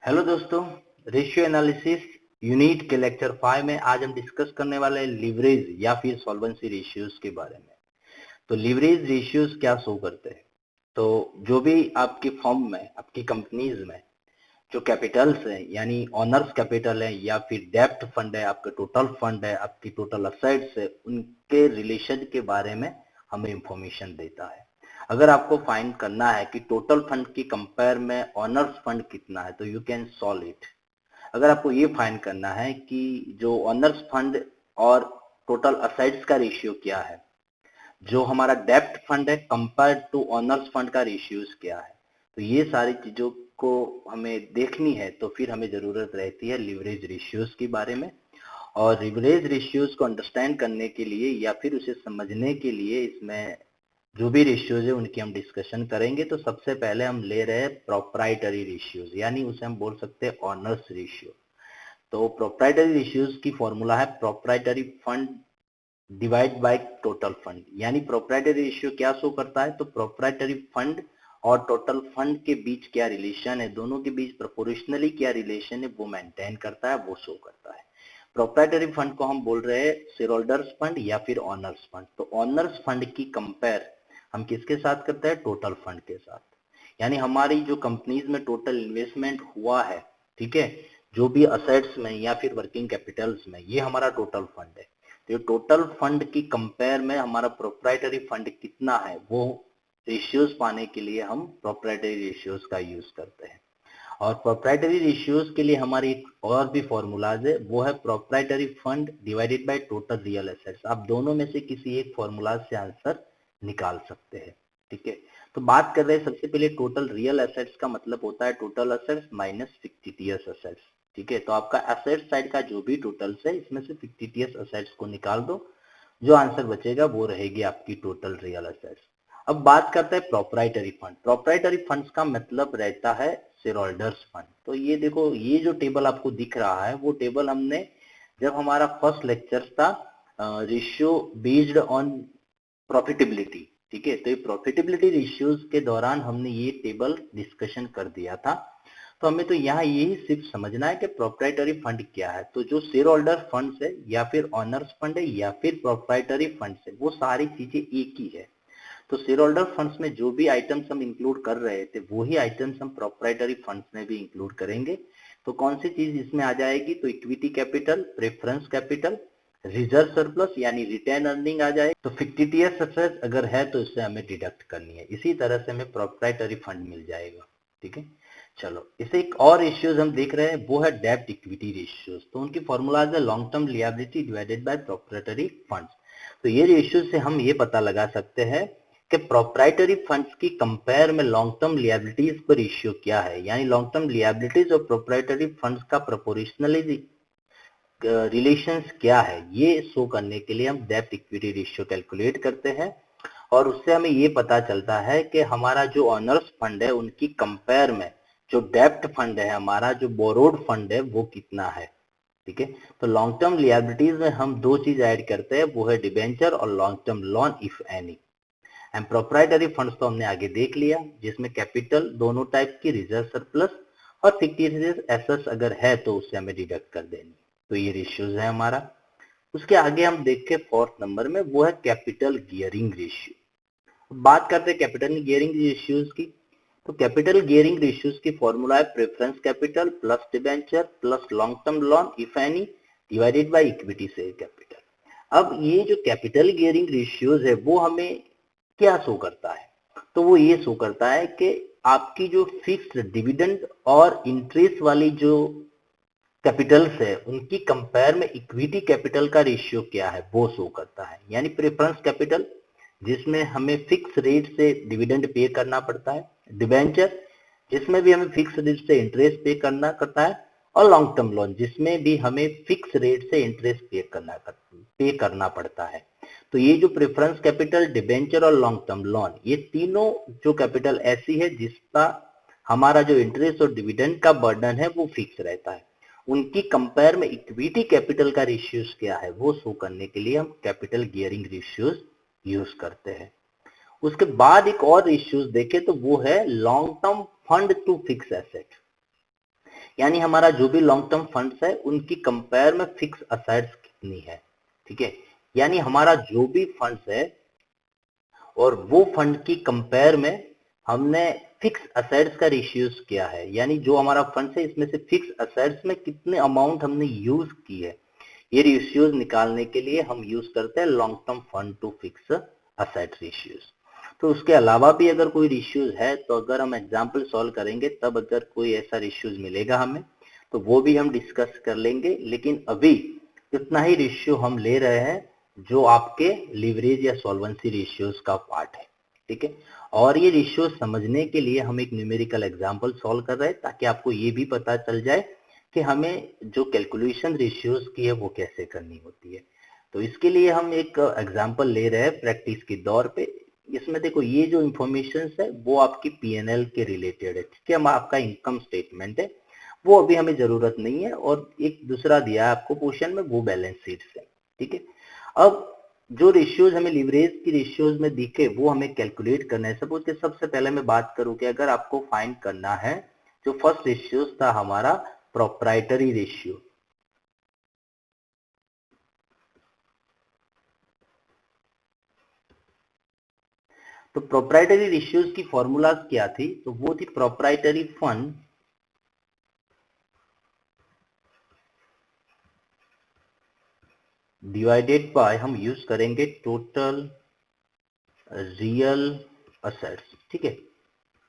Hello दोस्तों, ratio analysis unit के lecture 5 में आज हम डिस्कस करने वाले हैं लिवरेज या फिर सॉल्वेंसी रेशियोज के बारे में। तो लिवरेज रेशियोज क्या शो करते हैं? तो जो भी आपकी फर्म में, आपकी कंपनीज में जो कैपिटल्स हैं, यानी ऑनर्स कैपिटल है या फिर डेब्ट फंड है, आपके टोटल फंड है, आपकी टोटल असेट्स है, उनके रिलेशन के बारे में हमें इंफॉर्मेशन देता है। अगर आपको फाइंड करना है कि टोटल फंड की कंपेयर में ऑनर्स फंड कितना है, तो यू कैन सॉल्व इट। अगर आपको ये फाइंड करना है कि जो ऑनर्स फंड और टोटल असेट्स का रेशियो क्या है, जो हमारा डेब्ट फंड है कंपेयर टू ऑनर्स फंड का रेशियोज क्या है, तो ये सारी चीजों को हमें देखनी है। तो फिर हमें जरूरत रहती है लिवरेज रेशियोज के बारे में। और लिवरेज रेशियोज को अंडरस्टैंड करने के लिए या फिर उसे समझने के लिए इसमें जो भी रेशियोज है उनकी हम डिस्कशन करेंगे। तो सबसे पहले हम ले रहे हैं प्रोप्राइटरी रेशियोज, यानी उसे हम बोल सकते हैं ऑनर्स रेशियो। तो प्रोप्राइटरी रेशियोज की फॉर्मूला है proprietary fund divide by total fund. यानी प्रोप्राइटरी रेशियो क्या शो करता है? तो प्रोप्राइटरी फंड और टोटल फंड के बीच क्या रिलेशन है, दोनों के बीच प्रोपोर्शनली क्या रिलेशन है, वो मेंटेन करता है, वो शो करता है। प्रोप्राइटरी फंड को हम बोल रहे हैं शेयर होल्डर्स फंड या फिर ऑनर्स फंड। तो ऑनर्स फंड की कंपेयर हम किसके साथ करते हैं? टोटल फंड के साथ। यानी हमारी जो कंपनीज में टोटल इन्वेस्टमेंट हुआ है, ठीक है, जो भी असेट्स में या फिर वर्किंग कैपिटल्स में, ये हमारा टोटल फंड है। तो टोटल फंड की कंपेयर में हमारा प्रोप्राइटरी फंड कितना है, वो रेशियोज पाने के लिए हम प्रोप्राइटरी रेशियोज का यूज करते हैं। और प्रोप्राइटरी रेशियोज के लिए हमारी एक और भी फॉर्मूलाज है, वो है proprietary fund divided by total real assets. आप दोनों में से किसी एक फॉर्मूला से आंसर निकाल सकते हैं, ठीक है। तो बात कर रहे हैं सबसे पहले टोटल रियल एसेट्स का मतलब होता है total assets minus fictitious assets, ठीक है। तो आपका एसेट साइड का जो भी टोटल्स है, इसमें से फिक्टिटियस एसेट्स को निकाल दो, जो आंसर बचेगा वो रहेगी आपकी टोटल रियल एसेट्स। अब बात करते हैं प्रोप्राइटरी फंड। प्रोप्राइटरी फंड्स का मतलब रहता है शेयर होल्डर्स फंड। तो ये देखो, ये जो टेबल आपको दिख रहा है, वो टेबल हमने जब हमारा फर्स्ट लेक्चर था रेशियो बेस्ड ऑन प्रॉफिटेबिलिटी, ठीक है, तो ये प्रॉफिटेबिलिटी रेशियोज के दौरान हमने ये टेबल डिस्कशन कर दिया था। तो हमें तो यहाँ यही सिर्फ समझना है कि प्रोप्राइटरी फंड क्या है। तो जो शेयर होल्डर फंड है या फिर ऑनर्स फंड है या फिर प्रोप्राइटरी फंड है, वो सारी चीजें एक ही है। तो शेयर होल्डर फंड्स में जो भी आइटम्स हम इंक्लूड कर रहे थे, वही आइटम्स हम प्रोप्राइटरी फंड्स में भी इंक्लूड करेंगे। तो कौन सी चीज इसमें आ जाएगी? तो equity capital, preference capital, reserve surplus यानी रिटेन अर्निंग आ जाए। तो फिक्टिटियस एसेट अगर है तो इससे हमें डिडक्ट करनी है। इसी तरह से हमें प्रोप्राइटरी फंड मिल जाएगा, ठीक है। चलो, इसे एक और रेशियोज हम देख रहे हैं, वो है डेब्ट इक्विटी रेशियोज। तो उनकी फॉर्मूलाज है long term liability divided by proprietary funds. तो ये रेशियो से हम ये पता लगा सकते हैं कि प्रोप्राइटरी फंड्स की कंपेयर में लॉन्ग टर्म लिएबिलिटीज पर रेशियो क्या है। यानी लॉन्ग टर्म लिएबिलिटीज और प्रोप्राइटरी फंड्स का प्रोपोर्शनली रिलेशंस क्या है, ये शो करने के लिए हम डेब्ट इक्विटी रेशियो कैलकुलेट करते हैं। और उससे हमें ये पता चलता है कि हमारा जो ऑनर्स फंड है उनकी कंपेयर में जो डेब्ट फंड है, हमारा जो बोरोड फंड है, वो कितना है, ठीक है। तो लॉन्ग टर्म लिएबिलिटीज में हम दो चीज ऐड करते हैं, वो है डिबेंचर और long term loan if any. And proprietary funds तो हमने आगे देख लिया, जिसमें कैपिटल दोनों टाइप की, रिजर्व सरप्लस और फिक्टिटियस एसेट्स अगर है तो उससे हमें डिडक्ट कर देनी। तो ये रेशियोज है हमारा। उसके आगे हम देखें फोर्थ नंबर में, वो है कैपिटल गियरिंग रेशियो। बात करते हैं कैपिटल गियरिंग रेशियोज की। तो कैपिटल गियरिंग रेशियोज की फॉर्मूला है preference capital plus debenture plus long term loan if any divided by equity share capital. अब ये जो कैपिटल गियरिंग रेशियोज है, वो हमें क्या शो करता है? तो वो ये शो करता है कि आपकी जो फिक्स्ड डिविडेंड और इंटरेस्ट वाली जो कैपिटल्स है, उनकी कंपेयर में इक्विटी कैपिटल का रेशियो क्या है, वो शो करता है। यानी प्रेफरेंस कैपिटल, जिसमें हमें फिक्स रेट से डिविडेंड पे करना पड़ता है, डिबेंचर जिसमें भी हमें फिक्स रेट से इंटरेस्ट पे करना करता है, और लॉन्ग टर्म लोन जिसमें भी हमें फिक्स रेट से इंटरेस्ट पे करना पड़ता है। तो ये जो प्रेफरेंस कैपिटल, डिबेंचर और लॉन्ग टर्म लोन, ये तीनों जो कैपिटल ऐसी है जिसका हमारा जो इंटरेस्ट और डिविडेंड का बर्डन है वो फिक्स रहता है। उनकी कंपेयर में इक्विटी कैपिटल का रेशियोज क्या है, वो शो करने के लिए हम कैपिटल गियरिंग रेशियोज यूज करते हैं। उसके बाद एक और रेशियोज देखें तो वो है long term fund to fix asset. यानी हमारा जो भी लॉन्ग टर्म फंड्स है उनकी कंपेयर में फिक्स असेट्स कितनी है, ठीक है। यानी हमारा जो भी फंड्स है और वो फंड की कंपेयर में हमने फिक्स असेट्स का रेशियोज किया है, यानी जो हमारा फंड है इसमें से फिक्स असेट्स में कितने अमाउंट हमने यूज की है, ये रेशियोज निकालने के लिए हम यूज करते हैं long term fund to fix asset ratios. तो उसके अलावा भी अगर कोई रेशियोज है तो अगर हम एग्जांपल सॉल्व करेंगे तब अगर कोई ऐसा रेशियोज मिलेगा हमें तो वो भी हम डिस्कस कर लेंगे, लेकिन अभी इतना ही रेशियो हम ले रहे हैं जो आपके लिवरेज या सॉल्वेंसी रेशियोज का पार्ट है, ठीक है। और ये रेशियो समझने के लिए हम एक न्यूमेरिकल एग्जांपल सॉल्व कर रहे हैं ताकि आपको ये भी पता चल जाए कि हमें जो कैलकुलेशन रेशियोज की है वो कैसे करनी होती है। तो इसके लिए हम एक एग्जांपल ले रहे हैं प्रैक्टिस के दौर पे। इसमें देखो ये जो इंफॉर्मेशन है वो आपकी पीएनएल के रिलेटेड है, ठीक है। हम आपका इनकम स्टेटमेंट है वो अभी हमें जरूरत नहीं है, और एक दूसरा दिया है आपको क्वेश्चन में वो बैलेंस शीट है, ठीक है। अब जो रेशियोज हमें लिवरेज की रेशियोज में दिखे वो हमें कैलकुलेट करना है। सपोज कि सबसे पहले मैं बात करूं कि अगर आपको फाइंड करना है जो फर्स्ट रेशियोज था हमारा प्रोप्राइटरी रेशियो, तो प्रोप्राइटरी रेशियोज की फॉर्मूलाज क्या थी, तो वो थी प्रोप्राइटरी फंड डिवाइडेड बाय, हम यूज करेंगे टोटल रियल असेट्स, ठीक है।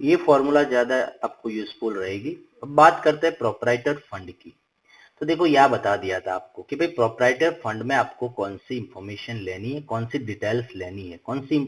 ये फॉर्मूला ज्यादा आपको यूजफुल रहेगी। अब बात करते हैं प्रोप्राइटर फंड की। तो देखो यह बता दिया था आपको कि भाई प्रोप्राइटर फंड में आपको कौन सी इंफॉर्मेशन लेनी है, कौन सी डिटेल्स लेनी है, कौन सी,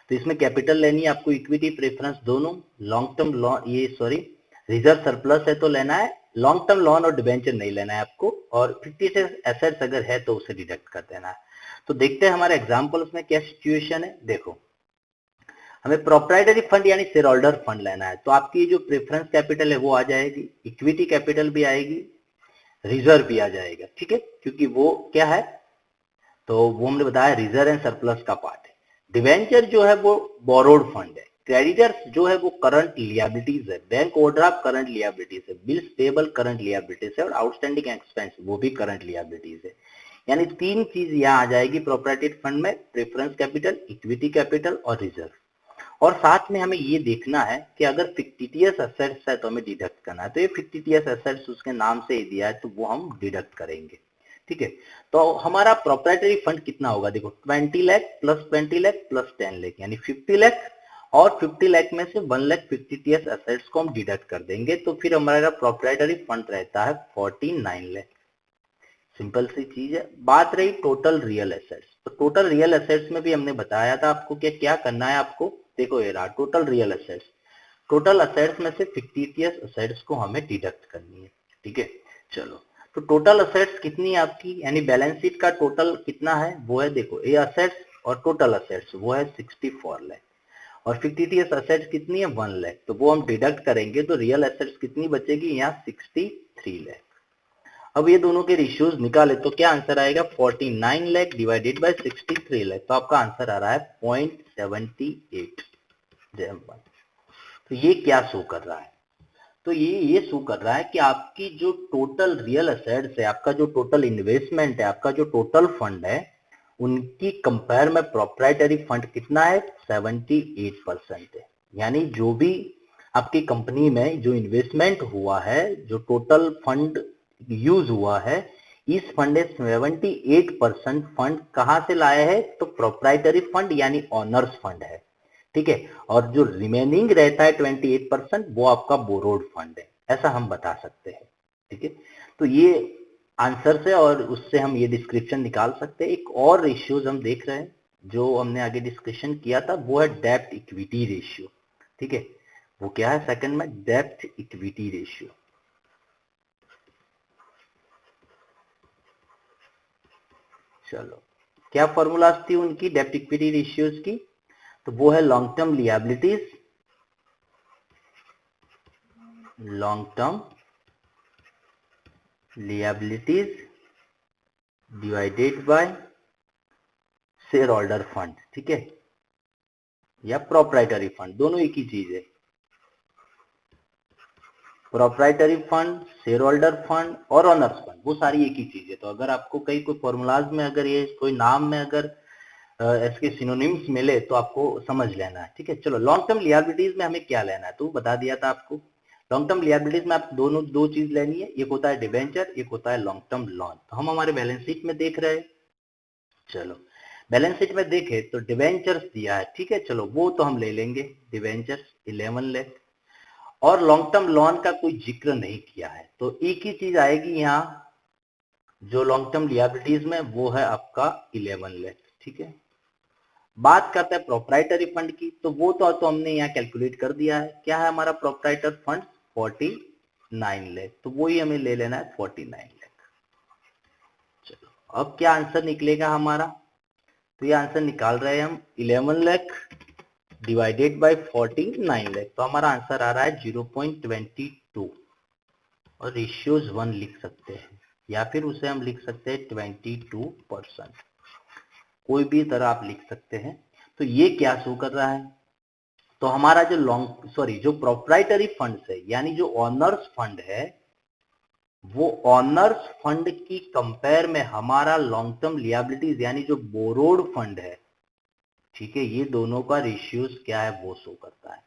तो इसमें कैपिटल लेनी है आपको, इक्विटी प्रेफरेंस दोनों, लॉन्ग टर्म लोन, ये सॉरी रिजर्व सरप्लस है तो लेना है, लॉन्ग टर्म लोन और डिबेंचर नहीं लेना है आपको, और 56 एसेट्स अगर है तो उसे डिडक्ट कर देना है। तो देखते हैं हमारे एग्जाम्पल में क्या सिचुएशन है। देखो हमें प्रोप्राइटरी फंड यानी शेयर होल्डर फंड लेना है, तो आपकी जो प्रेफरेंस कैपिटल है वो आ जाएगी, इक्विटी कैपिटल भी आएगी, रिजर्व भी आ जाएगा, ठीक है, क्योंकि वो क्या है, तो वो हमने बताया रिजर्व एंड सरप्लस का पार्ट है। डिवेंचर जो है वो बोरोड फंड है, क्रेडिटर्स जो है वो करंट लियाबिलिटीज है, बैंक ओवरड्राफ्ट करंट लियाबिलिटीज है, बिल्स पेबल करंट लियाबिलिटीज है, और आउटस्टैंडिंग एक्सपेंस वो भी करंट लियाबिलिटीज है। यानी तीन चीज यहाँ आ जाएगी प्रोप्राइटरी फंड में, प्रेफरेंस कैपिटल, इक्विटी कैपिटल और रिजर्व। और साथ में हमें ये देखना है कि अगर फिक्टिटियस एसेट्स है तो हमें डिडक्ट करना है, तो ये फिक्टिटियस एसेट्स उसके नाम से ही दिया है तो वो हम डिडक्ट करेंगे, ठीक है। तो हमारा प्रोप्राइटरी फंड कितना होगा, देखो 20 लाख प्लस 20 लाख प्लस 10 लाख यानी 50 लाख, और 50 लाख में से 1 लाख फिक्टिटियस एसेट्स को हम डिडक्ट कर देंगे, तो फिर हमारा प्रोप्राइटरी फंड रहता है 49 लाख। सिंपल सी चीज है। बात रही टोटल रियल एसेट्स, तो टोटल रियल एसेट्स में भी हमने बताया था आपको कि क्या करना है आपको। देखो ये रहा total real assets, total assets में से फिक्टिटियस असेट्स को हमें डिडक्ट करनी है, ठीक है। चलो तो टोटल असेट्स कितनी है आपकी, यानी बैलेंस शीट का टोटल कितना है वो है, देखो ये असेट्स और टोटल असेट्स वो है 64 लाख, और फिक्टिटियस असेट्स कितनी है 1 लाख, तो वो हम डिडक्ट करेंगे तो रियल एसेट्स कितनी बचेगी यहाँ 63 लाख। अब ये दोनों के रेशियोज निकाले तो क्या आंसर आएगा 49 लाख डिवाइडेड बाय 63 लाख, तो आपका आंसर आ रहा है 0.78। तो ये क्या शो कर रहा है, तो ये शो कर रहा है कि आपकी जो टोटल रियल एसेट्स है, आपका जो टोटल इन्वेस्टमेंट है, आपका जो टोटल फंड है, उनकी कंपेयर में प्रोप्राइटरी फंड कितना है 78% है। यानी जो भी आपकी कंपनी में जो इन्वेस्टमेंट हुआ है, जो टोटल फंड यूज हुआ है, इस फंड ने 78% फंड कहां से लाया है, तो प्रोप्राइटरी फंड यानी ऑनर्स फंड है, ठीक है। और जो रिमेनिंग रहता है 28% वो आपका बोरोड फंड है, ऐसा हम बता सकते हैं, ठीक है। तो ये आंसर से और उससे हम ये डिस्क्रिप्शन निकाल सकते हैं। एक और रेशियोज हम देख रहे हैं जो हमने आगे डिस्कशन किया था, वो है डेप्ट इक्विटी रेशियो, ठीक है। वो क्या है सेकंड में, डेप्ट इक्विटी रेशियो। चलो क्या फॉर्मूलाज थी उनकी डेप्ट इक्विटी रेशियोज की, तो वो है long term liabilities, long term liabilities divided by shareholder fund, ठीक है, या प्रोप्राइटरी फंड, दोनों एक ही चीज है। Proprietary fund, share holder fund और ऑनर्स फंड, वो सारी एक ही चीज है। तो अगर आपको कहीं कोई फॉर्मूलाज में अगर ये कोई नाम में अगर इसके सिनोनिम्स मिले तो आपको समझ लेना है, ठीक है। चलो लॉन्ग टर्म लियाबिलिटीज में हमें क्या लेना है, तो बता दिया था आपको। लॉन्ग टर्म लियाबिलिटीज में आप दो चीज लेनी है, एक होता है डिबेंचर, एक होता है लॉन्ग टर्म लोन। तो हम हमारे बैलेंस शीट में देख रहे हैं, चलो बैलेंस शीट में देखे तो डिबेंचर्स दिया है, ठीक है। चलो वो तो हम ले लेंगे, डिबेंचर्स 11 लाख, और लॉन्ग टर्म लोन का कोई जिक्र नहीं किया है, तो एक ही चीज आएगी यहाँ जो लॉन्ग टर्म लियाबिलिटीज में, वो है आपका 11 लाख, ठीक है। बात करते हैं प्रोप्राइटरी फंड की, तो वो तो हमने यहाँ कैलकुलेट कर दिया है। क्या है हमारा प्रोप्राइटर फंड, 49 लाख, तो वो ही हमें ले लेना है 49 लाख। चलो अब क्या आंसर निकलेगा हमारा, तो ये आंसर निकाल रहे हैं हम 11 लाख डिवाइडेड बाय 49 लाख, तो हमारा आंसर आ रहा है 0.22, और रेशियोज 1 लिख सकते हैं, या फिर उसे हम लिख सकते हैं 22%, कोई भी तरह आप लिख सकते हैं। तो ये क्या शो कर रहा है, तो हमारा जो प्रोप्राइटरी फंड है, यानी जो ऑनर्स फंड है, वो ऑनर्स फंड की कंपेयर में हमारा लॉन्ग टर्म लियाबिलिटीज यानी जो बोरोड फंड है, ठीक है, ये दोनों का रेशियोज क्या है वो शो करता है।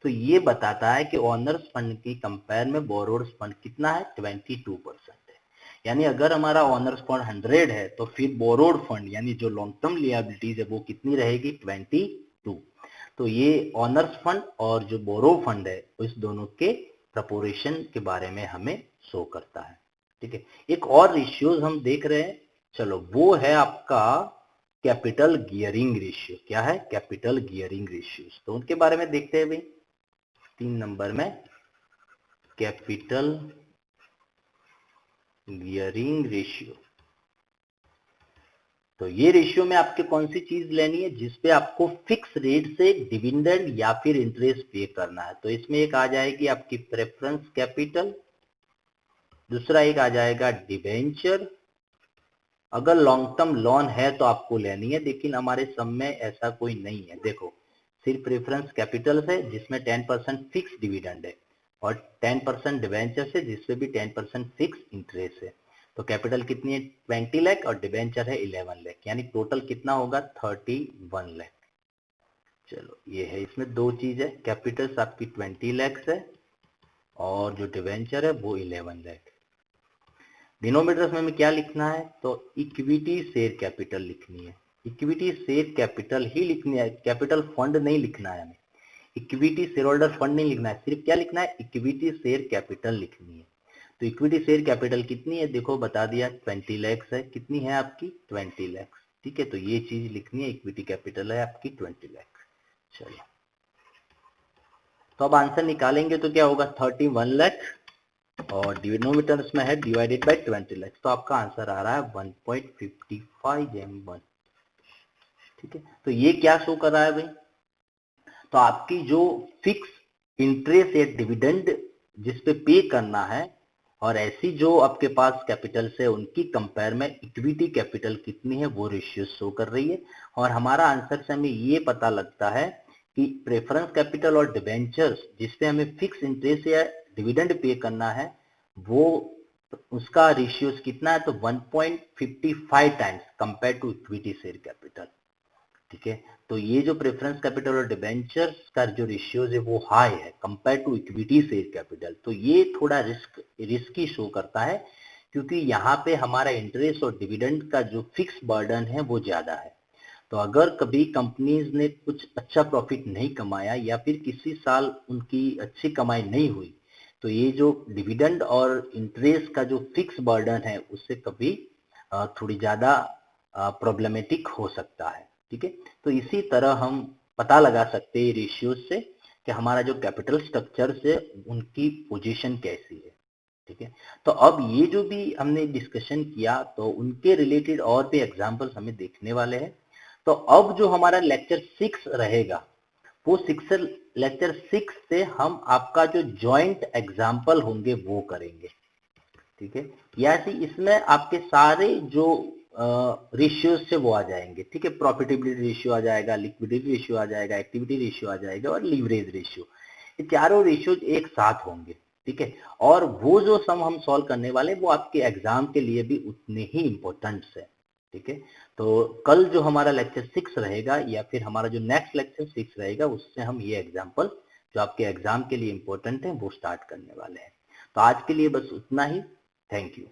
तो ये बताता है कि ऑनर्स फंड की कंपेयर में बोरोड फंड कितना है, 22% है। यानी अगर हमारा ऑनर्स फंड 100 है, तो फिर बोरोड फंड यानी जो लॉन्ग टर्म लियाबिलिटीज है वो कितनी रहेगी, 22। तो ये ऑनर्स फंड और जो बोरो फंड है इस दोनों के प्रपोर्शन के बारे में हमें शो करता है, ठीक है। एक और रेशियोज हम देख रहे हैं, चलो वो है आपका कैपिटल गियरिंग रेशियो। क्या है, कैपिटल गियरिंग रेशियोज, तो उनके बारे में देखते हैं भाई। 3 नंबर में कैपिटल गियरिंग रेशियो, तो ये रेशियो में आपके कौन सी चीज लेनी है, जिसपे आपको फिक्स रेट से डिविडेंड या फिर इंटरेस्ट पे करना है। तो इसमें एक आ जाएगी आपकी प्रेफरेंस कैपिटल, दूसरा एक आ जाएगा डिबेंचर। अगर लॉन्ग टर्म लोन है तो आपको लेनी है, लेकिन हमारे सब में ऐसा कोई नहीं है। देखो सिर्फ प्रेफरेंस कैपिटल है जिसमें 10% फिक्स डिविडेंड है, और 10% डिबेंचर से जिसपे भी 10% फिक्स इंटरेस्ट है। तो कैपिटल कितनी है, 20 लाख, और डिबेंचर है 11 लाख, यानी टोटल कितना होगा, 31 लाख। चलो ये है, इसमें दो चीज है, कैपिटल आपकी 20 लाख है और जो डिबेंचर है वो 11 लाख। डिनोमिनेटर्स में हमें क्या लिखना है, तो इक्विटी शेयर कैपिटल लिखनी है। इक्विटी शेयर कैपिटल ही लिखनी है, कैपिटल फंड नहीं लिखना है हमें, इक्विटी शेयर होल्डर फंड नहीं लिखना है, सिर्फ क्या लिखना है, इक्विटी शेयर कैपिटल लिखनी है। तो इक्विटी शेयर कैपिटल कितनी है, देखो बता दिया 20 लाख है, कितनी है आपकी 20 लाख, ठीक है। तो ये चीज लिखनी है, इक्विटी कैपिटल है आपकी 20 लाख। चलो तो अब आंसर निकालेंगे तो क्या होगा, 31 लाख, और डिनोमिनेटर्स में है डिवाइडेड बाय 20 लाख, तो आपका आंसर आ रहा है 1.55 M1, ठीक है। तो ये क्या शो कर रहा है भाई, तो आपकी जो फिक्स इंटरेस्ट या डिविडेंड जिसपे पे करना है, और ऐसी जो आपके पास कैपिटल से उनकी कंपेयर में इक्विटी कैपिटल कितनी है वो रेशियो शो कर रही है। और हमारा आंसर से हमें ये पता लगता है कि प्रेफरेंस कैपिटल और डिबेंचर्स जिसपे हमें फिक्स इंटरेस्ट या डिविडेंड पे करना है, वो उसका रेशियोज कितना है, तो 1.55 times compare to equity share capital, ठीक है। तो ये जो प्रेफरेंस कैपिटल और डिबेंचर्स का जो रेशियोज है वो हाई है compare to equity share capital. तो ये थोड़ा रिस्की शो करता है, क्योंकि यहाँ पे हमारा इंटरेस्ट और डिविडेंड का जो फिक्स बर्डन है वो ज्यादा है। तो अगर कभी कंपनीज ने कुछ अच्छा प्रॉफिट नहीं कमाया, या फिर किसी साल उनकी अच्छी कमाई नहीं हुई, तो ये जो डिविडेंड और इंटरेस्ट का जो फिक्स बर्डन है उससे कभी थोड़ी ज्यादा प्रॉब्लमेटिक हो सकता है, ठीक है। तो इसी तरह हम पता लगा सकते हैं रेशियोज से कि हमारा जो कैपिटल स्ट्रक्चर से उनकी पोजीशन कैसी है, ठीक है। तो अब ये जो भी हमने डिस्कशन किया, तो उनके रिलेटेड और भी एग्जांपल्स हमें देखने वाले हैं। तो अब जो हमारा लेक्चर 6 रहेगा, वो लेक्चर 6 से हम आपका जो जॉइंट एग्जाम्पल होंगे वो करेंगे, ठीक है। या इसमें आपके सारे जो रेशियोज से वो आ जाएंगे, ठीक है। प्रॉफिटेबिलिटी रेशियो आ जाएगा, लिक्विडिटी रेशियो आ जाएगा, एक्टिविटी रेशियो आ जाएगा, और लीवरेज रेशियो, ये चारों रेशियोज एक साथ होंगे, ठीक है। और वो जो सम हम सॉल्व करने वाले वो आपके एग्जाम के लिए भी उतने ही इंपॉर्टेंट है, ठीक है। तो कल जो हमारा लेक्चर 6 रहेगा या फिर हमारा जो नेक्स्ट लेक्चर 6 रहेगा उससे हम ये एग्जाम्पल जो आपके एग्जाम के लिए इंपॉर्टेंट है वो स्टार्ट करने वाले हैं। तो आज के लिए बस उतना ही। Thank you.